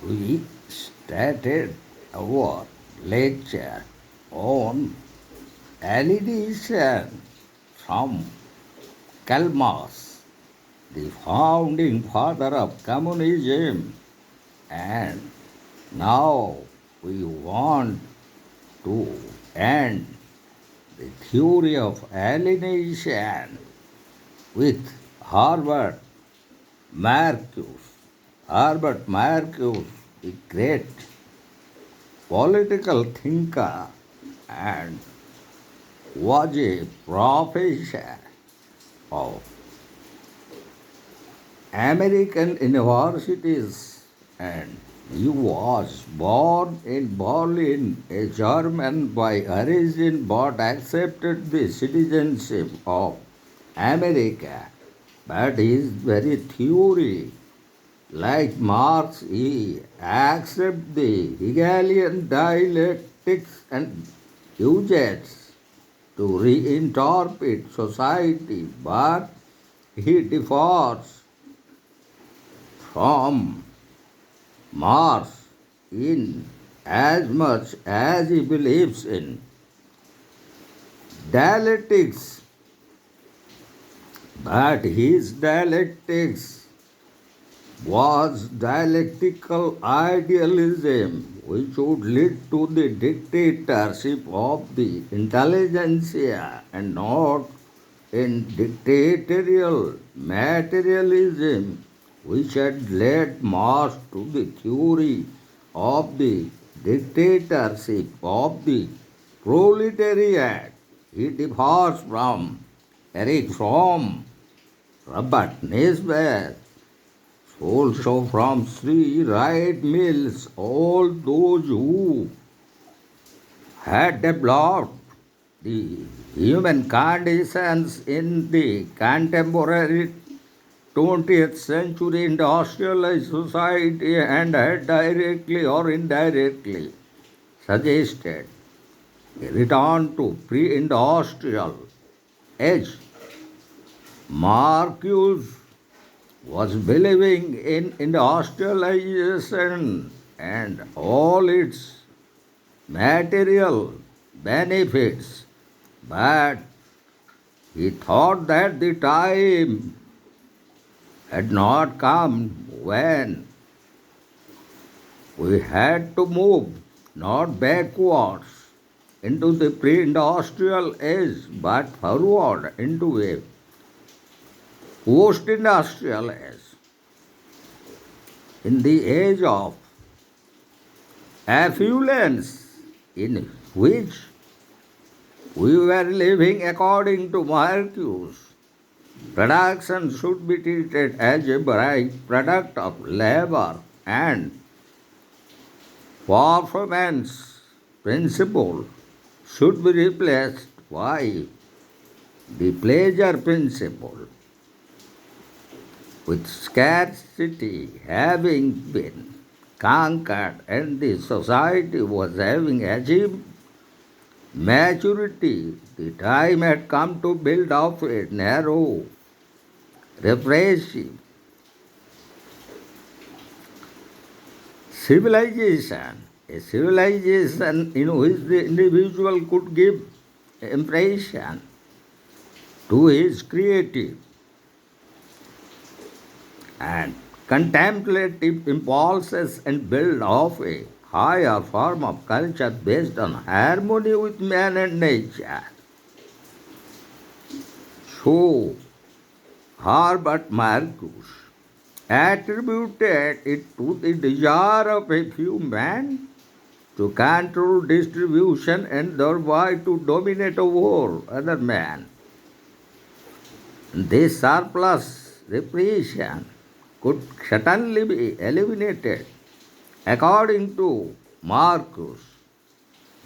we started our lecture on alienation from Karl Marx, the founding father of communism, and now we want to end the theory of alienation with Herbert Marcuse. Herbert Marcuse, the great political thinker and was a professor of American universities, and he was born in Berlin, a German by origin, but accepted the citizenship of America. But his very theory, like Marx, he accepts the Hegelian dialectics and uses to reinterpret society, but he differs from Marx in as much as he believes in dialectics, but his dialectics was dialectical idealism which would lead to the dictatorship of the intelligentsia and not in dictatorial materialism which had led Marx to the theory of the dictatorship of the proletariat. He differs from Eric Fromm, Robert Nisbet, also from Sri Wright Mills, all those who had developed the human conditions in the contemporary 20th century industrialized society and had directly or indirectly suggested a return to pre-industrial age. Marcuse was believing in industrialization and all its material benefits, but he thought that the time had not come when we had to move not backwards into the pre-industrial age but forward into a post-industrial age. In the age of affluence in which we were living, according to Marcuse, production should be treated as a product of labor and performance principle should be replaced by the pleasure principle. With scarcity having been conquered and the society was having achieved maturity, the time had come to build up a narrow, repressive civilization, a civilization in which the individual could give impression to his creative and contemplative impulses and build up a higher form of culture based on harmony with man and nature. So, Herbert Marcuse attributed it to the desire of a few men to control distribution and thereby to dominate over other men. This surplus repression could certainly be eliminated, according to Marcuse,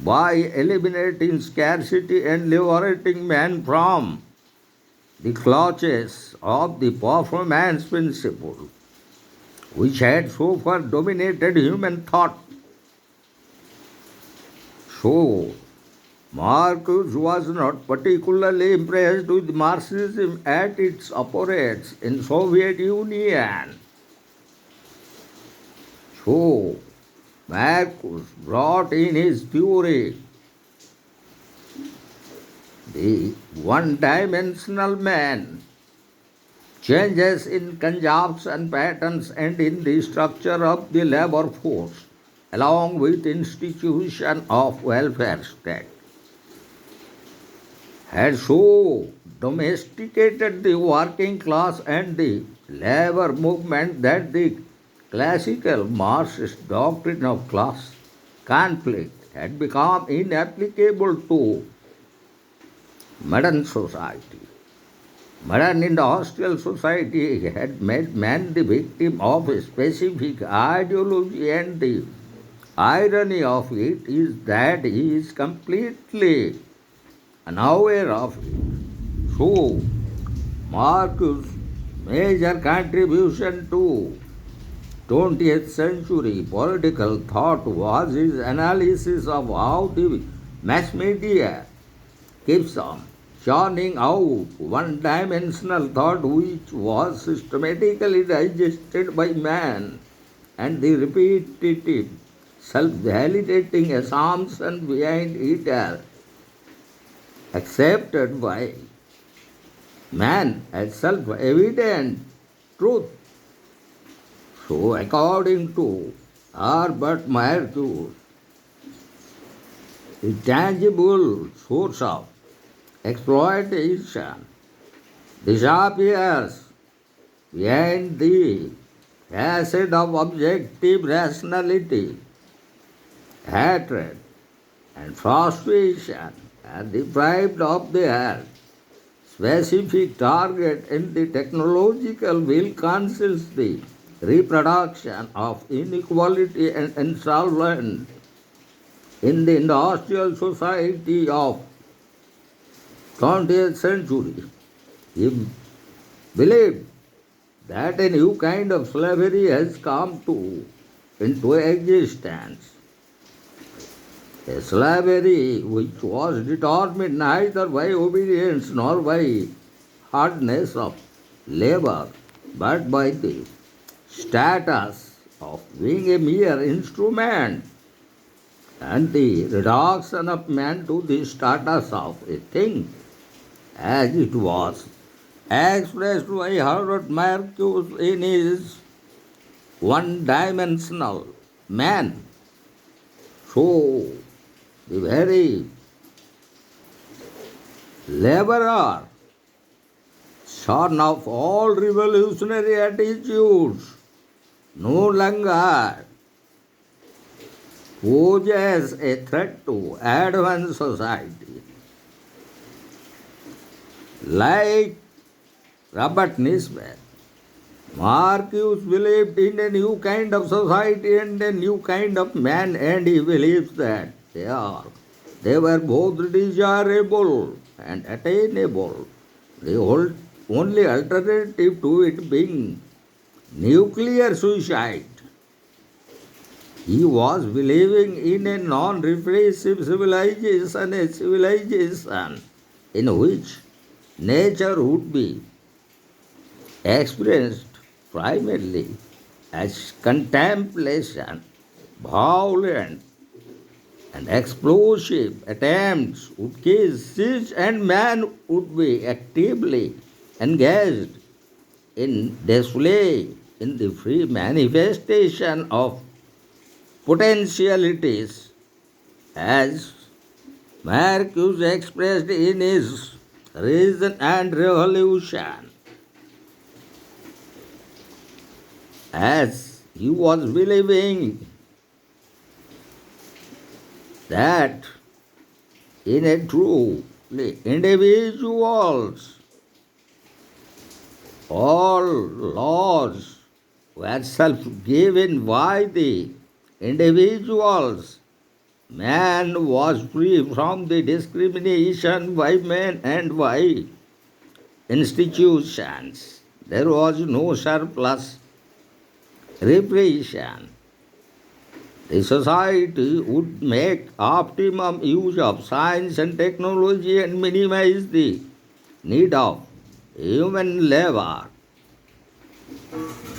by eliminating scarcity and liberating man from the clutches of the performance principle, which had so far dominated human thought. So, Marcuse was not particularly impressed with Marxism at its operates in Soviet Union. So, Marcus brought in his theory the one-dimensional man, changes in consumption patterns and in the structure of the labor force, along with institution of welfare state, had so domesticated the working class and the labor movement that the classical Marxist doctrine of class conflict had become inapplicable to modern society. Modern industrial society had made man the victim of a specific ideology, and the irony of it is that he is completely unaware of it. So, Marcus' major contribution to 20th century political thought was his analysis of how the mass media keeps on churning out one-dimensional thought which was systematically digested by man, and the repetitive, self-validating assumption behind it are accepted by man as self-evident truth. So, according to Herbert Marcuse, the tangible source of exploitation disappears behind the facade of objective rationality. Hatred and frustration are deprived of their specific target, and the technological will conceals the reproduction of inequality and insolvent in the industrial society of 20th century. He believed that a new kind of slavery has come into existence. A slavery which was determined neither by obedience nor by hardness of labor, but by the status of being a mere instrument, and the reduction of man to the status of a thing, as it was expressed by Herbert Marcuse in his one-dimensional man. So, the very laborer, son of all revolutionary attitudes, no longer poses a threat to advanced society. Like Robert Nisbet, Marcuse believed in a new kind of society and a new kind of man, and he believes that they were both desirable and attainable. The only alternative to it being nuclear suicide. He was believing in a non-repressive civilization, a civilization in which nature would be experienced primarily as contemplation. Violent and explosive attempts would cease, and man would be actively engaged in display in the free manifestation of potentialities, as Marcuse expressed in his Reason and Revolution. As he was believing that in a truly individuals, all laws were self-given by the individuals. Man was free from the discrimination by men and by institutions. There was no surplus repression. The society would make optimum use of science and technology and minimize the need of human labor.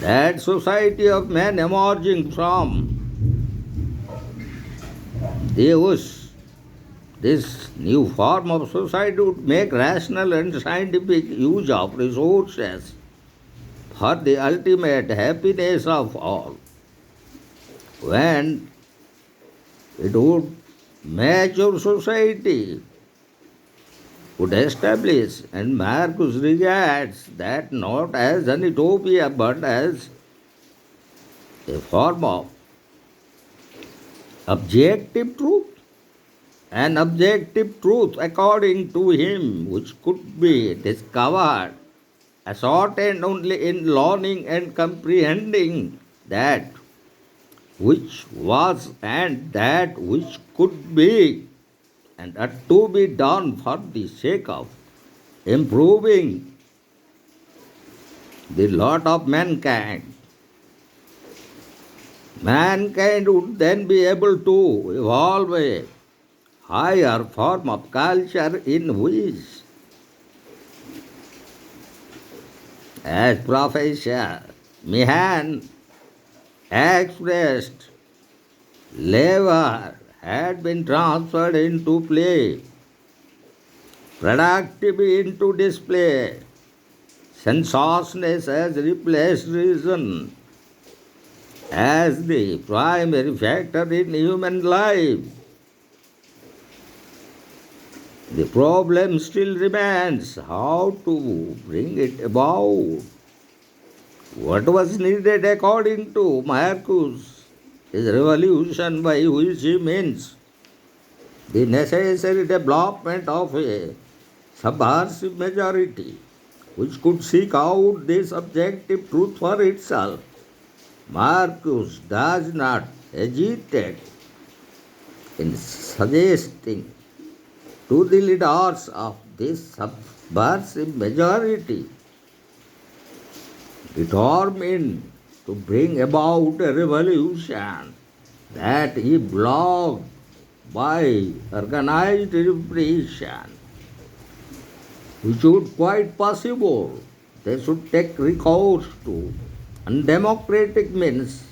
That society of men emerging from Deus, this new form of society would make rational and scientific use of resources for the ultimate happiness of all. When it would mature society would establish, and Marcus regards that not as an utopia but as a form of objective truth. An objective truth, according to him, which could be discovered, ascertained only in learning and comprehending that which was and that which could be, and ought to be done for the sake of improving the lot of mankind. Mankind would then be able to evolve a higher form of culture in which, as Professor Meehan expressed, labor had been transferred into play, productivity into display, sensuousness has replaced reason as the primary factor in human life. The problem still remains how to bring it about. What was needed according to Marcuse is revolution, by which he means the necessary development of a subversive majority which could seek out this objective truth for itself. Marcuse does not hesitate in suggesting to the leaders of this subversive majority determined to bring about a revolution that he blocked by organized repression, which would quite possible they should take recourse to undemocratic means.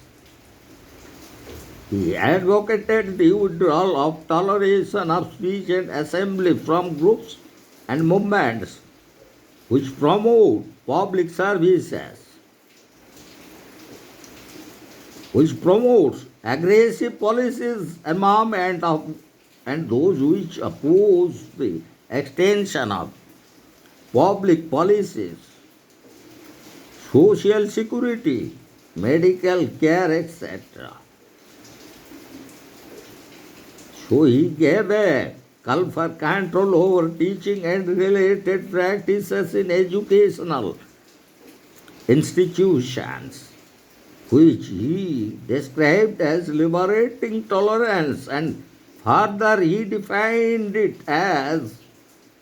He advocated the withdrawal of toleration of speech and assembly from groups and movements which promote public services, which promotes aggressive policies, armament of, and those which oppose the extension of public policies, social security, medical care, etc. So he gave a call for control over teaching and related practices in educational institutions, which he described as liberating tolerance, and further he defined it as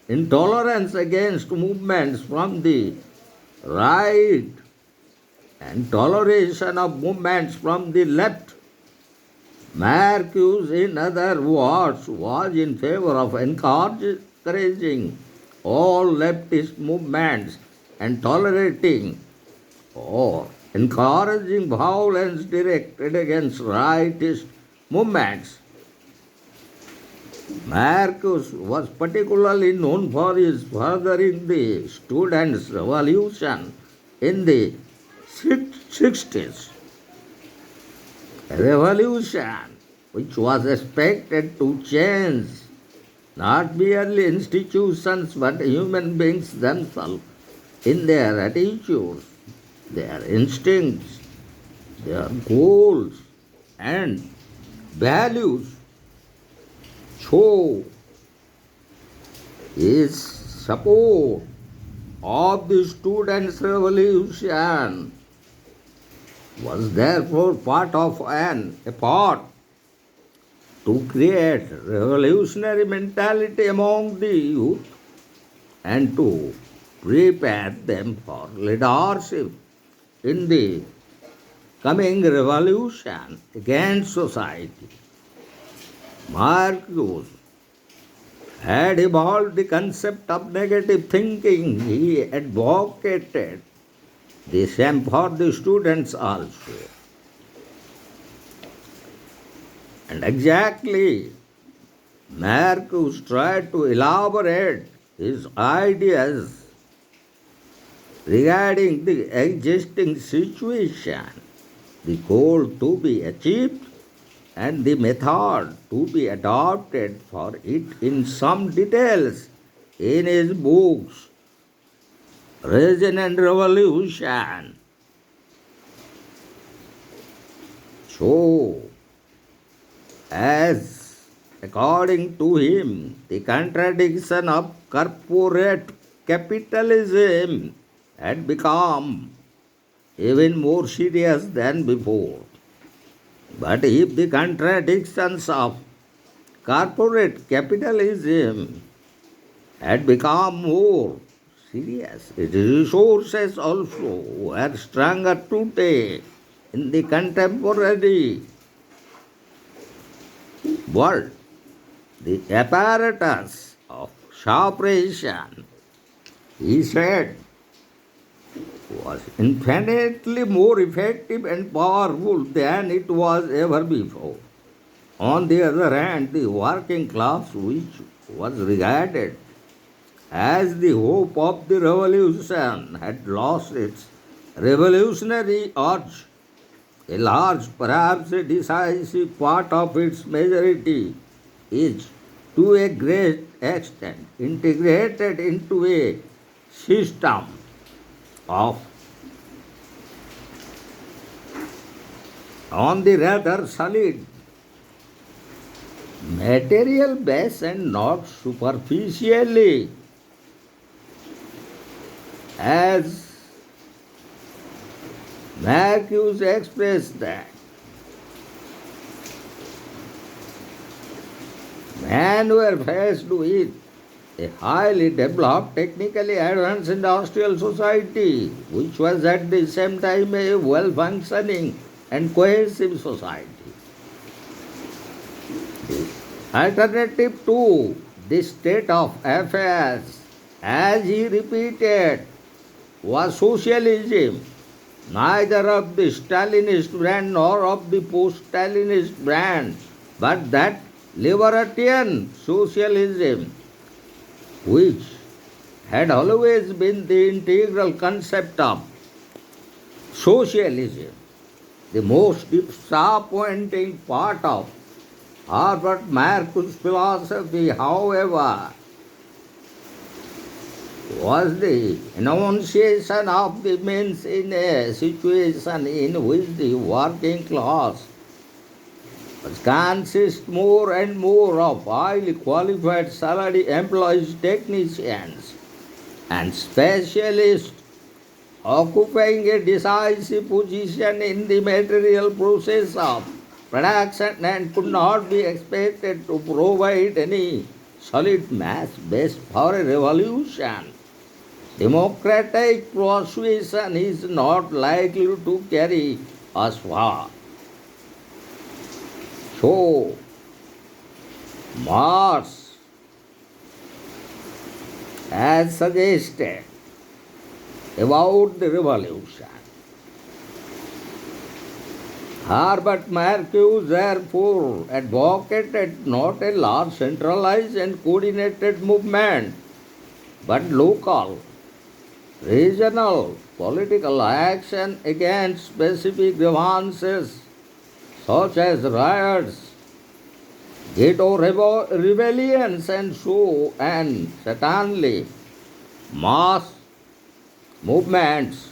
intolerance against movements from the right and toleration of movements from the left. Marcuse, in other words, was in favor of encouraging all leftist movements and tolerating or encouraging violence directed against rightist movements. Marcuse was particularly known for his furthering the students' revolution in the 60s. A revolution which was expected to change not merely institutions but human beings themselves in their attitudes, their instincts, their goals and values. So, his support of the students' revolution was therefore part of an effort to create revolutionary mentality among the youth and to prepare them for leadership in the coming revolution against society. Marcuse had evolved the concept of negative thinking. He advocated The same for the students also. And exactly, Marcuse tried to elaborate his ideas regarding the existing situation, the goal to be achieved, and the method to be adopted for it in some details in his books, Reason and Revolution. So, as according to him, the contradiction of corporate capitalism had become even more serious than before. But if the contradictions of corporate capitalism had become more serious, its resources also were stronger today in the contemporary world. The apparatus of suppression, he said, was infinitely more effective and powerful than it was ever before. On the other hand, the working class, which was regarded as the hope of the revolution, had lost its revolutionary urge. A large, perhaps a decisive part of its majority is, to a great extent, integrated into a system of on the rather solid material base and not superficially, as Marcuse expressed that men were faced with a highly developed, technically advanced industrial society, which was at the same time a well-functioning and cohesive society. The alternative to this state of affairs, as he repeated, was socialism, neither of the Stalinist brand nor of the post-Stalinist brand, but that libertarian socialism, which had always been the integral concept of socialism. The most disappointing part of Herbert Marcuse's philosophy, however, was the enunciation of the means in a situation in which the working class must consist more and more of highly qualified salary employees, technicians, and specialists occupying a decisive position in the material process of production and could not be expected to provide any solid mass base for a revolution. Democratic persuasion is not likely to carry us far. So, Marx has suggested about the revolution. Herbert Marcuse therefore advocated not a large centralized and coordinated movement, but local, regional political action against specific grievances such as riots, ghetto rebellions, and so, and certainly mass movements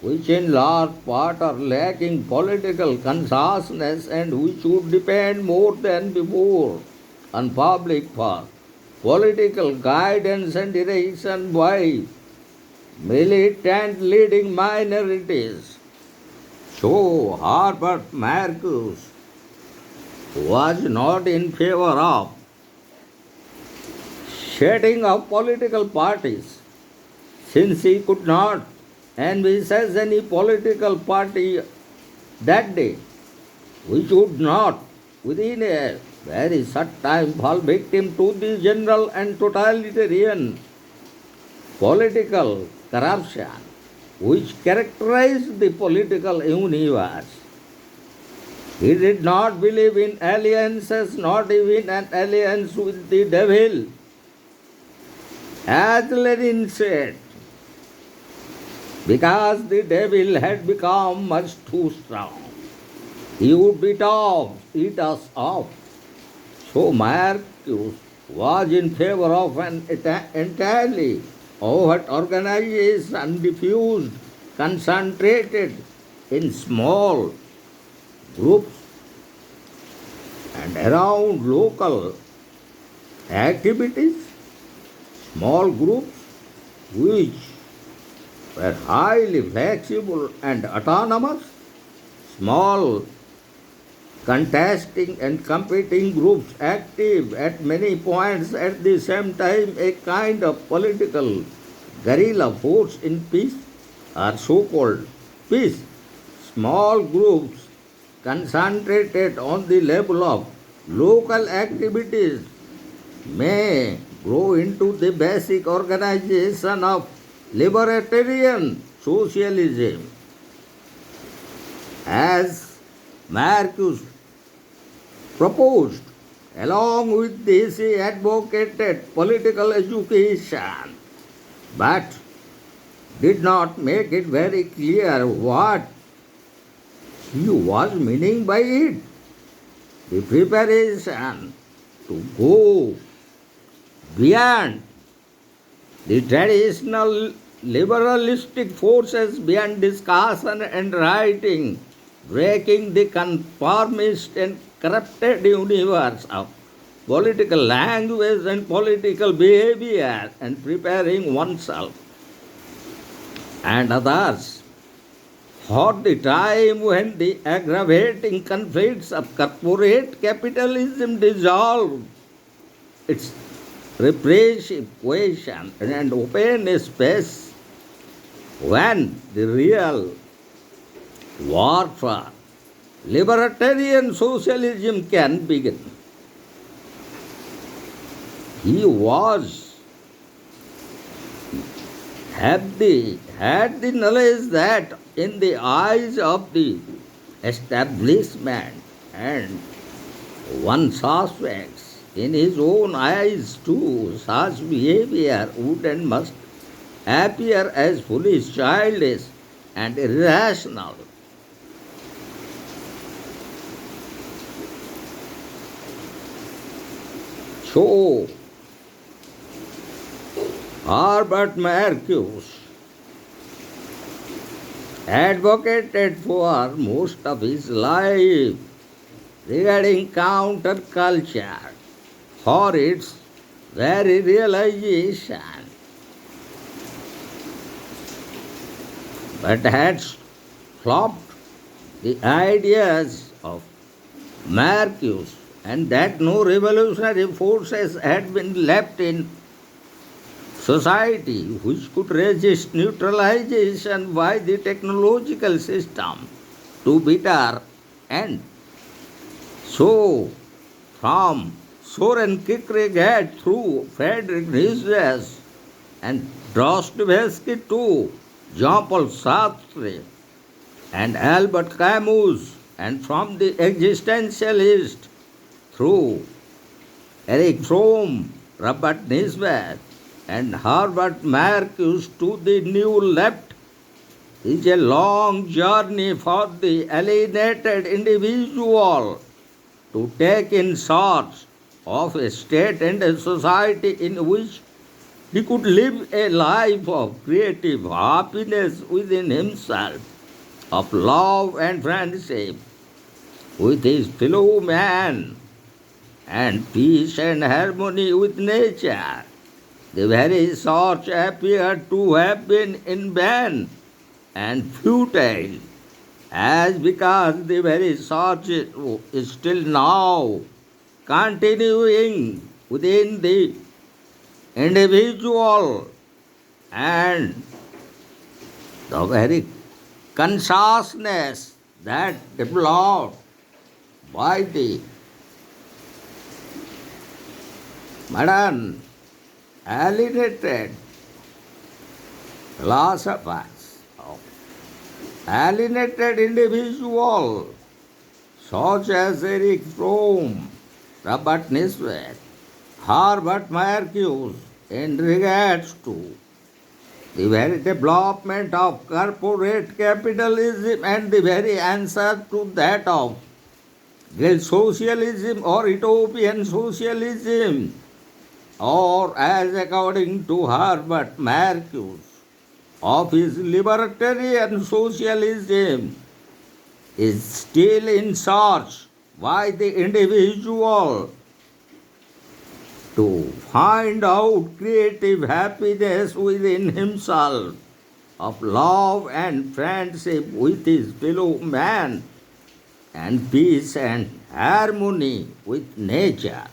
which in large part are lacking political consciousness and which would depend more than before on public for political guidance and direction by militant leading minorities. So Herbert Marcuse was not in favor of setting up political parties, since he could not envisage any political party that day which would not within a very short time fall victim to the general and totalitarian political corruption which characterized the political universe. He did not believe in alliances, not even an alliance with the devil. As Lenin said, because the devil had become much too strong, he would eat us up. So Marcuse was in favor of an entirely overt organization diffused, concentrated in small groups and around local activities, small groups which were highly flexible and autonomous, small contesting and competing groups active at many points at the same time, a kind of political guerrilla force in peace or so-called peace. Small groups concentrated on the level of local activities may grow into the basic organization of libertarian socialism. As Marcuse proposed, along with this he advocated political education, but did not make it very clear what he was meaning by it. The preparation to go beyond the traditional liberalistic forces, beyond discussion and writing, breaking the conformist and corrupted universe of political language and political behavior, and preparing oneself and others for the time when the aggravating conflicts of corporate capitalism dissolved its repressive cohesion and open a space when the real war for libertarian socialism can begin. He had the knowledge that in the eyes of the establishment, and one suspects in his own eyes too, such behavior would and must appear as foolish, childish, and irrational. So, Herbert Marcuse advocated for most of his life regarding counterculture for its very realization, but had flopped the ideas of Marcuse, and that no revolutionary forces had been left in society which could resist neutralization by the technological system to bitter end. So, from Soren Kierkegaard through Friedrich Nietzsche and Dostoevsky to Jean-Paul Sartre and Albert Camus, and from the Existentialist through Eric Fromm, Robert Nisbet, and Herbert Marcuse to the new left, is a long journey for the alienated individual to take in search of a state and a society in which he could live a life of creative happiness within himself, of love and friendship with his fellow man, and peace and harmony with nature. The very search appeared to have been in vain and futile, as because the very search is still now continuing within the individual, and the very consciousness that developed by the modern alienated philosophers alienated individual such as Eric Fromm, Robert Herbert Marcuse, in regards to the very development of corporate capitalism and the very answer to that of guild socialism or utopian socialism, or as according to Herbert Marcuse, of his libertarian socialism, is still in search by the individual to find out creative happiness within himself, of love and friendship with his fellow man, and peace and harmony with nature.